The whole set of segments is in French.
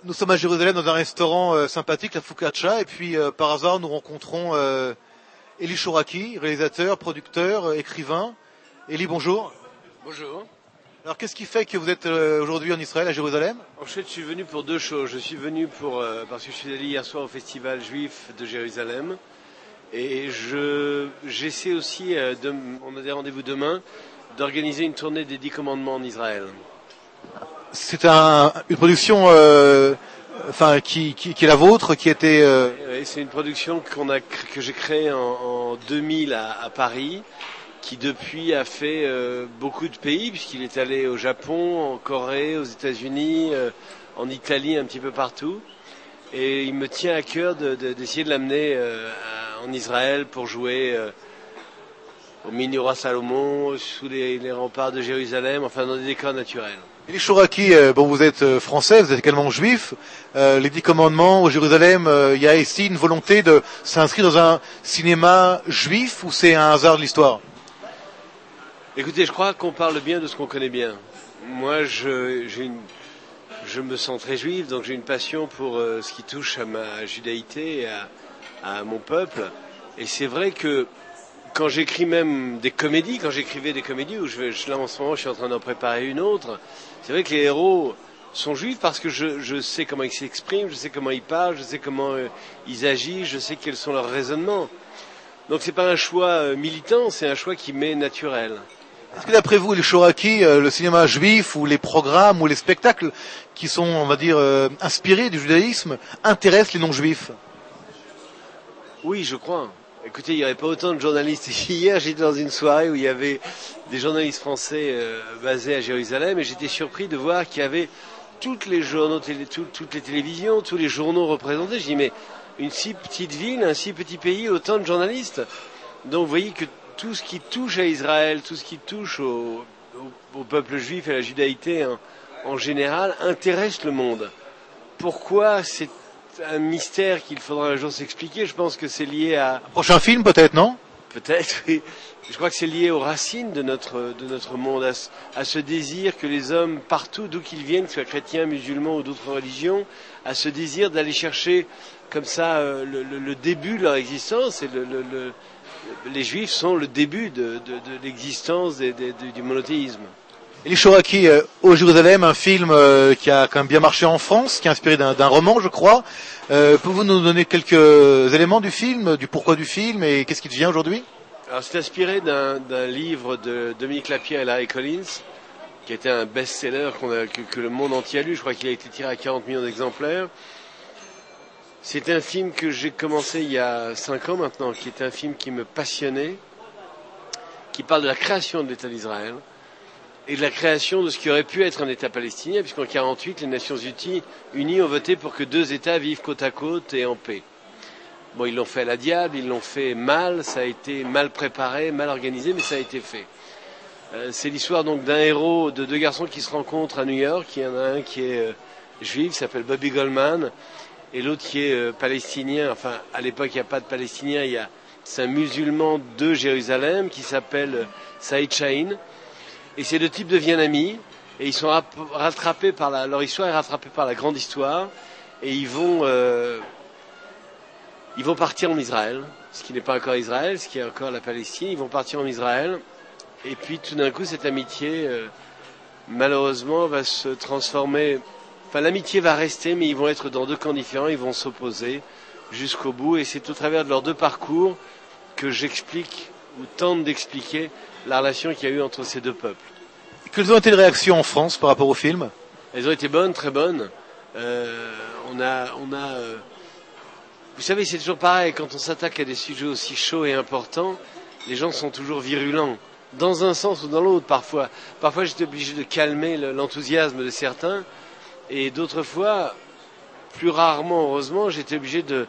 Nous sommes à Jérusalem dans un restaurant sympathique, la Focaccia, et puis par hasard nous rencontrons Eli Shoraki, réalisateur, producteur, écrivain. Eli, bonjour. Bonjour. Alors qu'est-ce qui fait que vous êtes aujourd'hui en Israël, à Jérusalem? En fait, je suis venu pour deux choses. Je suis venu parce que je suis allé hier soir au festival juif de Jérusalem. Et j'essaie aussi, on a des rendez-vous demain, d'organiser une tournée des 10 commandements en Israël. C'est une production qui est la vôtre, qui était... Oui, c'est une production que j'ai créée en 2000 à Paris, qui depuis a fait beaucoup de pays, puisqu'il est allé au Japon, en Corée, aux États-Unis, en Italie, un petit peu partout. Et il me tient à cœur d'essayer de l'amener en Israël pour jouer au Mini Roi Salomon, sous les remparts de Jérusalem, enfin dans des décors naturels. Eli Shoraki, vous êtes français, vous êtes également juif. Les 10 commandements au Jérusalem, il y a ici une volonté de s'inscrire dans un cinéma juif, ou c'est un hasard de l'histoire? Écoutez, je crois qu'on parle bien de ce qu'on connaît bien. Moi, je me sens très juif, donc j'ai une passion pour ce qui touche à ma judaïté et à mon peuple. Et c'est vrai que quand j'écris même des comédies, quand j'écrivais des comédies, là en ce moment je suis en train d'en préparer une autre, c'est vrai que les héros sont juifs parce que je sais comment ils s'expriment, je sais comment ils parlent, je sais comment ils agissent, je sais quels sont leurs raisonnements. Donc c'est pas un choix militant, c'est un choix qui m'est naturel. Est-ce que d'après vous, Eli Shoraki, le cinéma juif ou les programmes ou les spectacles qui sont, on va dire, inspirés du judaïsme intéressent les non-juifs? Oui, je crois. Écoutez, il n'y avait pas autant de journalistes. Hier, j'étais dans une soirée où il y avait des journalistes français basés à Jérusalem et j'étais surpris de voir qu'il y avait toutes les journaux, toutes les télévisions, tous les journaux représentés. Je dis, mais une si petite ville, un si petit pays, autant de journalistes. Donc vous voyez que tout ce qui touche à Israël, tout ce qui touche au peuple juif et à la judaïté en général intéresse le monde. Pourquoi? C'est un mystère qu'il faudra un jour s'expliquer. Je pense que c'est lié à... Un prochain film peut-être, non? Peut-être, oui. Je crois que c'est lié aux racines de notre monde, à ce désir que les hommes, partout d'où qu'ils viennent, que ce soit chrétiens, musulmans ou d'autres religions, à ce désir d'aller chercher comme ça le début de leur existence. Et les juifs sont le début de l'existence du monothéisme. Eli Shoraki, au Jérusalem, un film qui a quand même bien marché en France, qui est inspiré d'un roman, je crois. Pouvez-vous nous donner quelques éléments du film, du pourquoi du film et qu'est-ce qui devient aujourd'hui? Alors c'est inspiré d'un livre de Dominique Lapierre et Larry Collins, qui était un best-seller que le monde entier a lu. Je crois qu'il a été tiré à 40 millions d'exemplaires. C'est un film que j'ai commencé il y a 5 ans maintenant, qui est un film qui me passionnait, qui parle de la création de l'État d'Israël et de la création de ce qui aurait pu être un État palestinien, puisqu'en 1948, les Nations Unies ont voté pour que 2 États vivent côte à côte et en paix. Bon, ils l'ont fait à la diable, ils l'ont fait mal, ça a été mal préparé, mal organisé, mais ça a été fait. C'est l'histoire donc d'un héros, de 2 garçons qui se rencontrent à New York. Il y en a un qui est juif, qui s'appelle Bobby Goldman, et l'autre qui est palestinien. Enfin, à l'époque, il n'y a pas de palestinien, c'est un musulman de Jérusalem qui s'appelle Saïd Chahine. Et ces 2 types deviennent amis, et ils sont rattrapés leur histoire est rattrapée par la grande histoire, et ils vont partir en Israël, ce qui n'est pas encore Israël, ce qui est encore la Palestine. Ils vont partir en Israël, et puis tout d'un coup, cette amitié, malheureusement, va se transformer. Enfin, l'amitié va rester, mais ils vont être dans 2 camps différents, ils vont s'opposer jusqu'au bout, et c'est au travers de leurs 2 parcours que j'explique, ou tente d'expliquer, la relation qu'il y a eu entre ces 2 peuples. Quelles ont été les réactions en France par rapport au film? Elles ont été bonnes, très bonnes. Vous savez, c'est toujours pareil, quand on s'attaque à des sujets aussi chauds et importants, les gens sont toujours virulents, dans un sens ou dans l'autre parfois. Parfois j'étais obligé de calmer l'enthousiasme de certains, et d'autres fois, plus rarement heureusement, j'étais obligé de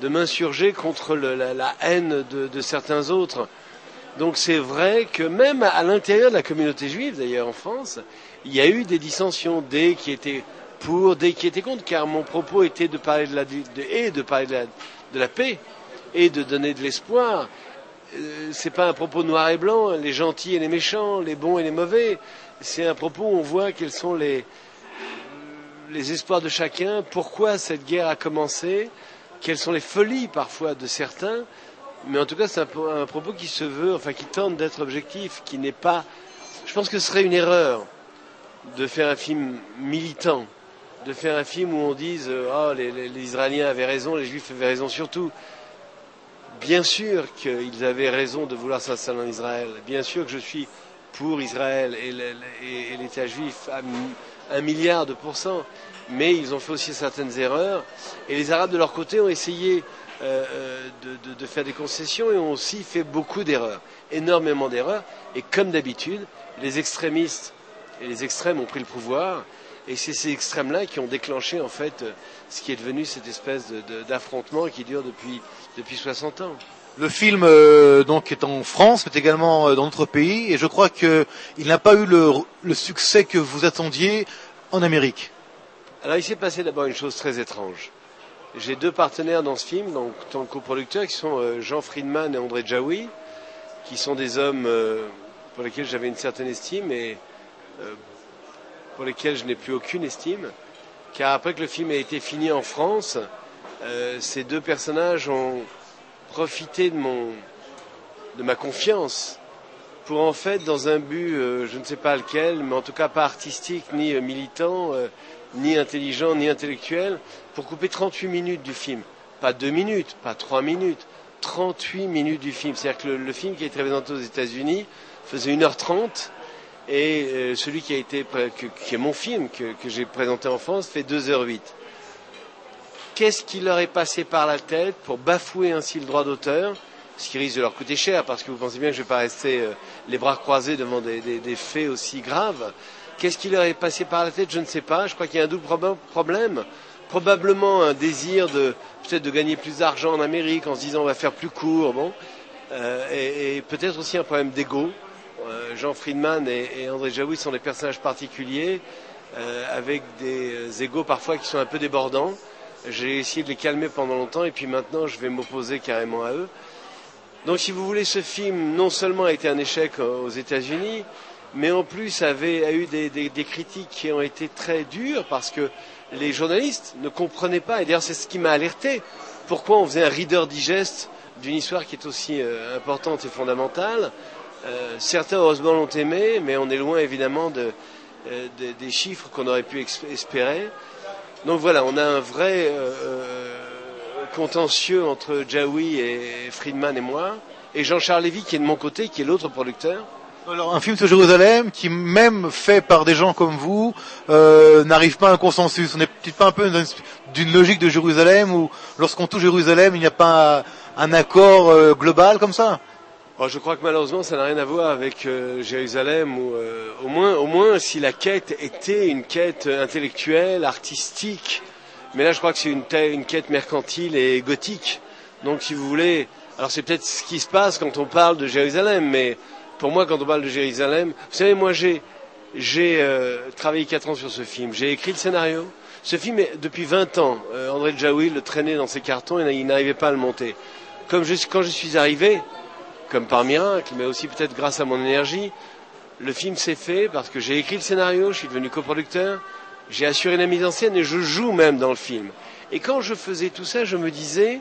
m'insurger contre la haine de certains autres. Donc c'est vrai que même à l'intérieur de la communauté juive, d'ailleurs en France, il y a eu des dissensions, des qui étaient pour, des qui étaient contre, car mon propos était de parler de parler de la paix et de donner de l'espoir. C'est pas un propos noir et blanc, les gentils et les méchants, les bons et les mauvais. C'est un propos où on voit quels sont les espoirs de chacun, pourquoi cette guerre a commencé, quelles sont les folies parfois de certains, mais en tout cas c'est un propos qui se veut, enfin qui tente d'être objectif, qui n'est pas... Je pense que ce serait une erreur de faire un film militant, de faire un film où on dise oh, les Israéliens avaient raison, les Juifs avaient raison surtout. Bien sûr qu'ils avaient raison de vouloir s'installer en Israël, bien sûr que je suis pour Israël et l'État juif à 1 milliard de pourcents, mais ils ont fait aussi certaines erreurs, et les Arabes de leur côté ont essayé de faire des concessions et ont aussi fait beaucoup d'erreurs, énormément d'erreurs, et comme d'habitude, les extrémistes et les extrêmes ont pris le pouvoir, et c'est ces extrêmes-là qui ont déclenché en fait ce qui est devenu cette espèce d'affrontement qui dure depuis 60 ans. Le film donc est en France, mais également dans d'autres pays, et je crois qu'il n'a pas eu le succès que vous attendiez en Amérique. Alors il s'est passé d'abord une chose très étrange. J'ai 2 partenaires dans ce film, donc, en tant que coproducteurs, qui sont Jean Friedman et André Jaoui, qui sont des hommes pour lesquels j'avais une certaine estime et pour lesquels je n'ai plus aucune estime, car après que le film a été fini en France, ces 2 personnages ont profité de ma confiance pour en fait, dans un but, je ne sais pas lequel, mais en tout cas pas artistique, ni militant, ni intelligent, ni intellectuel, pour couper 38 minutes du film. Pas 2 minutes, pas 3 minutes, 38 minutes du film. C'est-à-dire que le film qui a été présenté aux États-Unis faisait 1h30, et celui qui est mon film, que j'ai présenté en France, fait 2h08. Qu'est-ce qui leur est passé par la tête pour bafouer ainsi le droit d'auteur, ce qui risque de leur coûter cher, parce que vous pensez bien que je ne vais pas rester les bras croisés devant des faits aussi graves. Qu'est-ce qui leur est passé par la tête? Je ne sais pas. Je crois qu'il y a un double problème. Probablement un désir peut-être de gagner plus d'argent en Amérique en se disant on va faire plus court, bon, et peut-être aussi un problème d'ego. Jean Friedman et André Jaoui sont des personnages particuliers, avec des égos parfois qui sont un peu débordants. J'ai essayé de les calmer pendant longtemps, et puis maintenant je vais m'opposer carrément à eux. Donc si vous voulez, ce film non seulement a été un échec aux États-Unis, mais en plus a eu des critiques qui ont été très dures, parce que les journalistes ne comprenaient pas, et d'ailleurs c'est ce qui m'a alerté, pourquoi on faisait un Reader Digest d'une histoire qui est aussi importante et fondamentale. Certains heureusement l'ont aimé, mais on est loin évidemment des chiffres qu'on aurait pu espérer. Donc voilà, on a un vrai contentieux entre Jaoui et Friedman et moi, et Jean-Charles Lévy qui est de mon côté, qui est l'autre producteur. Alors un film sur Jérusalem qui, même fait par des gens comme vous, n'arrive pas à un consensus. On n'est peut-être pas un peu d'une logique de Jérusalem où lorsqu'on touche Jérusalem, il n'y a pas un accord global comme ça? Alors, je crois que malheureusement ça n'a rien à voir avec Jérusalem, ou au moins si la quête était une quête intellectuelle, artistique, mais là je crois que c'est une quête mercantile et gothique. Donc si vous voulez, alors c'est peut-être ce qui se passe quand on parle de Jérusalem, mais pour moi quand on parle de Jérusalem, vous savez, moi j'ai travaillé 4 ans sur ce film, j'ai écrit le scénario. Ce film, depuis 20 ans, André Jaoui le traînait dans ses cartons et il n'arrivait pas à le monter. Quand je suis arrivé, comme par miracle, mais aussi peut-être grâce à mon énergie, le film s'est fait parce que j'ai écrit le scénario, je suis devenu coproducteur, j'ai assuré la mise en scène et je joue même dans le film. Et quand je faisais tout ça, je me disais,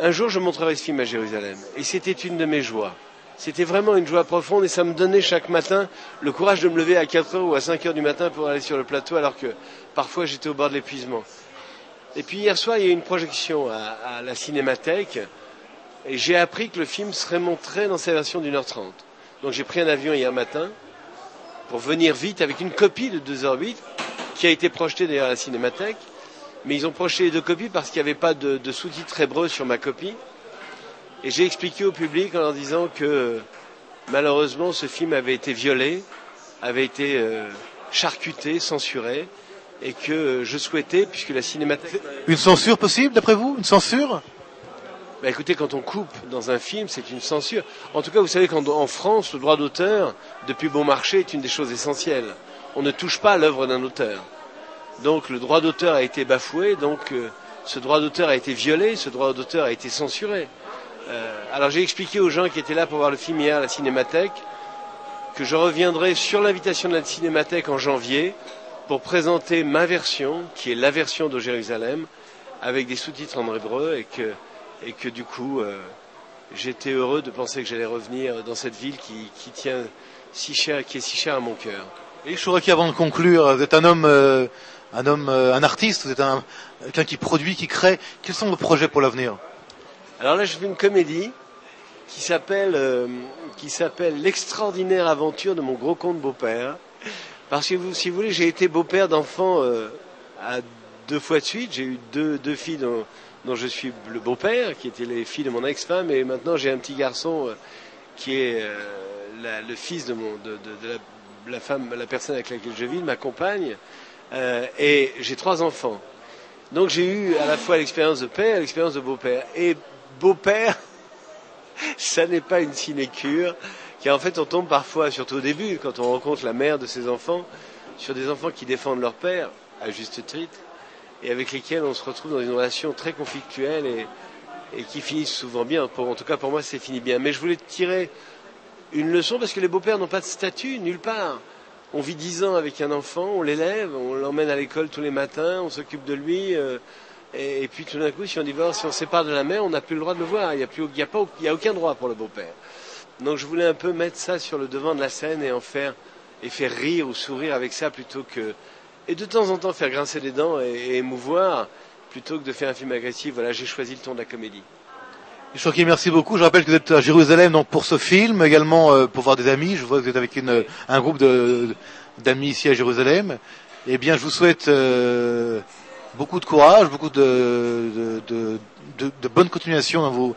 un jour je montrerai ce film à Jérusalem. Et c'était une de mes joies. C'était vraiment une joie profonde, et ça me donnait chaque matin le courage de me lever à 4h ou à 5h du matin pour aller sur le plateau, alors que parfois j'étais au bord de l'épuisement. Et puis hier soir, il y a eu une projection à la Cinémathèque, et j'ai appris que le film serait montré dans sa version d'1h30. Donc j'ai pris un avion hier matin pour venir vite avec une copie de 2h08 qui a été projetée d'ailleurs à la Cinémathèque. Mais ils ont projeté les 2 copies parce qu'il n'y avait pas de sous-titres hébreux sur ma copie. Et j'ai expliqué au public en leur disant que malheureusement ce film avait été violé, avait été charcuté, censuré, et que je souhaitais, puisque la Cinémathèque... Une censure possible d'après vous? Une censure? Bah écoutez, quand on coupe dans un film, c'est une censure. En tout cas, vous savez qu'en France, le droit d'auteur, depuis bon marché, est une des choses essentielles. On ne touche pas à l'œuvre d'un auteur. Donc le droit d'auteur a été bafoué, donc ce droit d'auteur a été violé, ce droit d'auteur a été censuré. Alors j'ai expliqué aux gens qui étaient là pour voir le film hier à la Cinémathèque que je reviendrai sur l'invitation de la Cinémathèque en janvier pour présenter ma version, qui est la version de Jérusalem, avec des sous-titres en hébreu, et que du coup, j'étais heureux de penser que j'allais revenir dans cette ville qui tient si cher, qui est si chère à mon cœur. Et Chouraki, avant de conclure, vous êtes un artiste, vous êtes quelqu'un qui produit, qui crée. Quels sont vos projets pour l'avenir? Alors là, je fais une comédie qui s'appelle L'extraordinaire aventure de mon gros conte beau-père. Parce que si vous voulez, j'ai été beau-père d'enfants à 2 fois de suite. J'ai eu deux filles dont je suis le beau-père, qui étaient les filles de mon ex-femme, et maintenant j'ai un petit garçon qui est le fils de la personne avec laquelle je vis, ma compagne, et j'ai 3 enfants. Donc j'ai eu à la fois l'expérience de père et l'expérience de beau-père. Et beau-père, ça n'est pas une sinécure, car en fait on tombe parfois, surtout au début, quand on rencontre la mère de ses enfants, sur des enfants qui défendent leur père, à juste titre, et avec lesquels on se retrouve dans une relation très conflictuelle et qui finissent souvent bien. En tout cas pour moi c'est fini bien. Mais je voulais tirer une leçon parce que les beaux-pères n'ont pas de statut nulle part. On vit 10 ans avec un enfant, on l'élève, on l'emmène à l'école tous les matins, on s'occupe de lui, et puis tout d'un coup, si on divorce, si on se sépare de la mère, on n'a plus le droit de le voir. Il y a aucun droit pour le beau-père. Donc je voulais un peu mettre ça sur le devant de la scène et faire rire ou sourire avec ça plutôt que, et de temps en temps faire grincer des dents et émouvoir plutôt que de faire un film agressif. Voilà, j'ai choisi le ton de la comédie. Chouraki, merci beaucoup. Je rappelle que vous êtes à Jérusalem donc pour ce film, également pour voir des amis. Je vois que vous êtes avec un groupe d'amis ici à Jérusalem. Eh bien, je vous souhaite beaucoup de courage, beaucoup de bonne continuation dans vos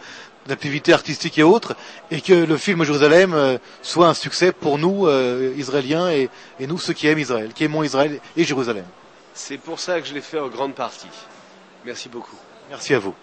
activités artistiques et autres, et que le film Jérusalem soit un succès pour nous, Israéliens, et nous, ceux qui aiment Israël, qui aimons Israël et Jérusalem. C'est pour ça que je l'ai fait en grande partie. Merci beaucoup. Merci à vous.